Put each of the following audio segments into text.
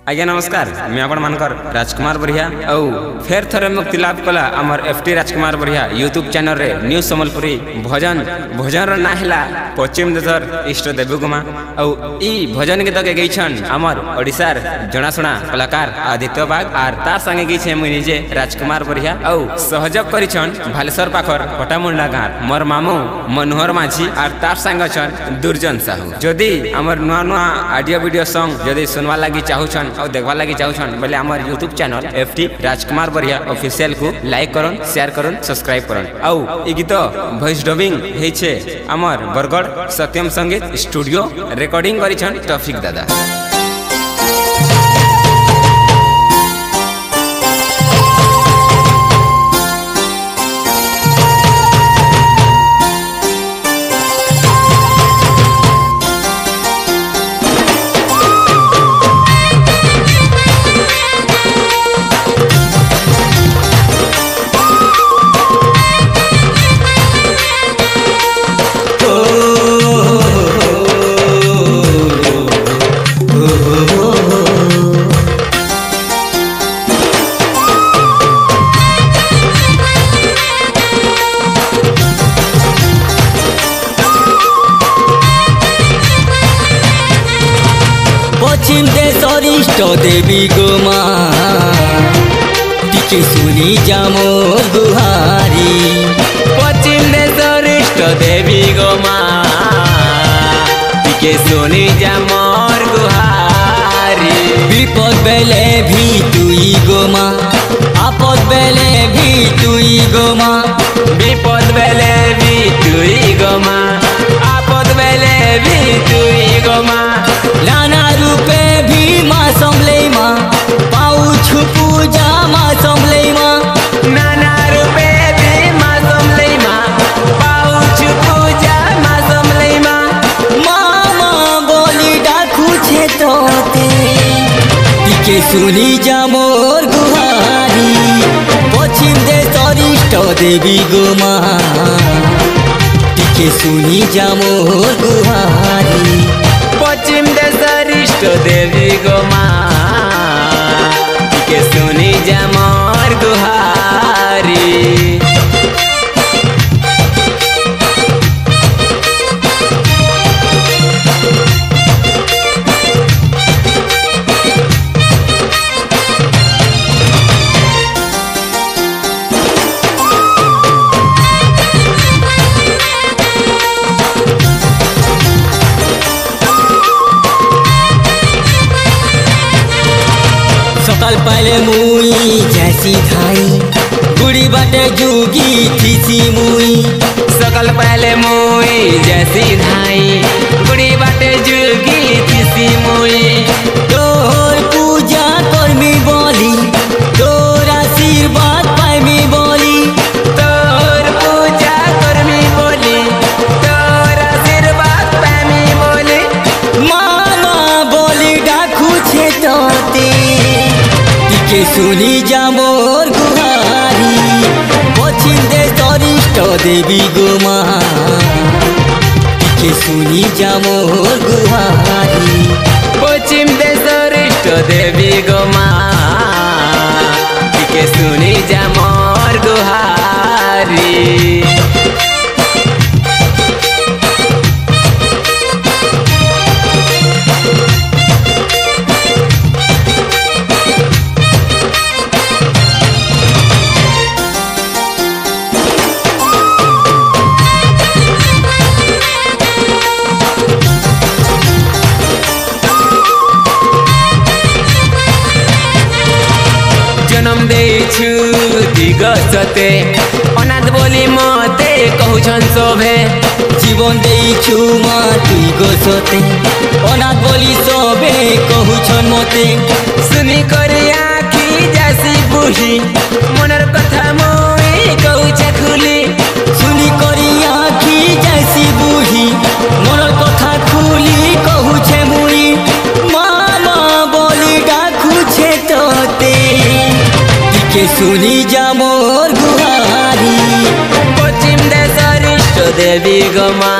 आज्ञा नमस्कार मैं आपण मानकर राजकुमार बरिया और फेर थरे मुक्ति लाभ कला आमर एफटी राजकुमार बरिया यूट्यूब चैनल रे न्यूज संबलपुरी भजन भजन ना हिला पश्चिम देशर इष्ट देवी गुमा और ई भजन गीत के गईछन आमर ओडिसार जनाशुना कलाकार आदित्य बाग आर तार संगे गईछे मुई निजे राजकुमार बरिया और सहयोग करिछन भालेश्वर पाखर पटामुंडा गाँव मोर मामू मनोहर माझी आर तार संग छन दुर्जन साहू जदि आमर नुआ नुआ ऑडियो वीडियो सॉन्ग जदि सुनवा लागि चाहुछन और देखवा लगी चाहून बोले हमारे यूट्यूब चैनल एफटी राजकुमार बरिया ऑफिशियल को लाइक करन शेयर करन सब्सक्राइब करन और ई गीत वॉइस डबिंग हेछे हमर बरगढ़ सत्यम संगीत स्टूडियो रिकॉर्डिंग करिछन टॉफिक दादा। पश्चिम देशर इष्ट देवी गोमा टिके सुनी जामोर गुहारी पश्चिम देशर इष्ट देवी गोमा टिके सुनी जामोर गुहारी विपद बेले भी तुई गोमा आपद बेले भी तुई गोमा विपद बेले भी तुई गोमा आपद बेले भी तुई गोमा नाना रूपे भी माँ संभले माँ पाऊ पूजा माँ संभले माँ नाना रूपे भी माँ संभले माँ पाऊ पूजा माँ संभले माँ मामा बोली डाकू छे तोते टिके सुनी जा मोर गुहारी पश्चिम देशर इष्ट देवी गोमा टिके सुनी जा मोर गुहारी पश्चिम देशर इष्ट देवी गोमा टिके सुनी जा मोर गुहारी। सकाल पहले मुई जैसी धाई गुड़ी बाटे जुगी थीसी मुई सकल पहले मुई जैसी धाई गुड़ी बाटे जुगी थीसी मुई तोर पूजा करमी बोली तोर आशीर्वाद पाइमी बोली तोर पूजा करमी बोली तोर आशीर्वाद पाइमी बोली मामा बोली डाकू छे तोते टिके सुनी जा मोर गुहारी पश्चिम देशर इष्ट देवी गोमा टिके सुनी जा मोर गुहारी पश्चिम देशर इष्ट देवी गोमा टिके सुनी जा मोर गुहारी। जन्म देछु दिगसते अनाथ बोली मते कहूछन शोभे जीवन देइछु मा तुई गोसते अनाथ बोली सोबे कहूछन मते सुनी करी आखी जैसी बुही मनर कथा मोई कहूछे खुली सुनी करी आखी जैसी बुही मोर कथा खुली कहूछे मुई मामा बोली डाकू छे तोते टिके सुनी जा मोर गुहारी पश्चिम देशर इष्ट देवी गोमा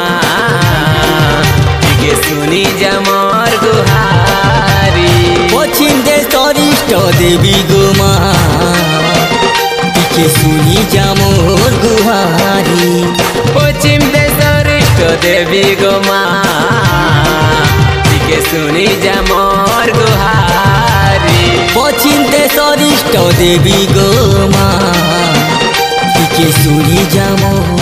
टिके सुनी जा मोर गुहारी। पश्चिम देश ইষ্ট দেবী গো মা টিকে শুনি যা মোর গুহারি পশ্চিম দেশর ইষ্ট দেবী গো মা টিকে শুনি যা মোর গুহারি পশ্চিম দেশর ইষ্ট দেবী গো মা টিকে শুনি যা মোর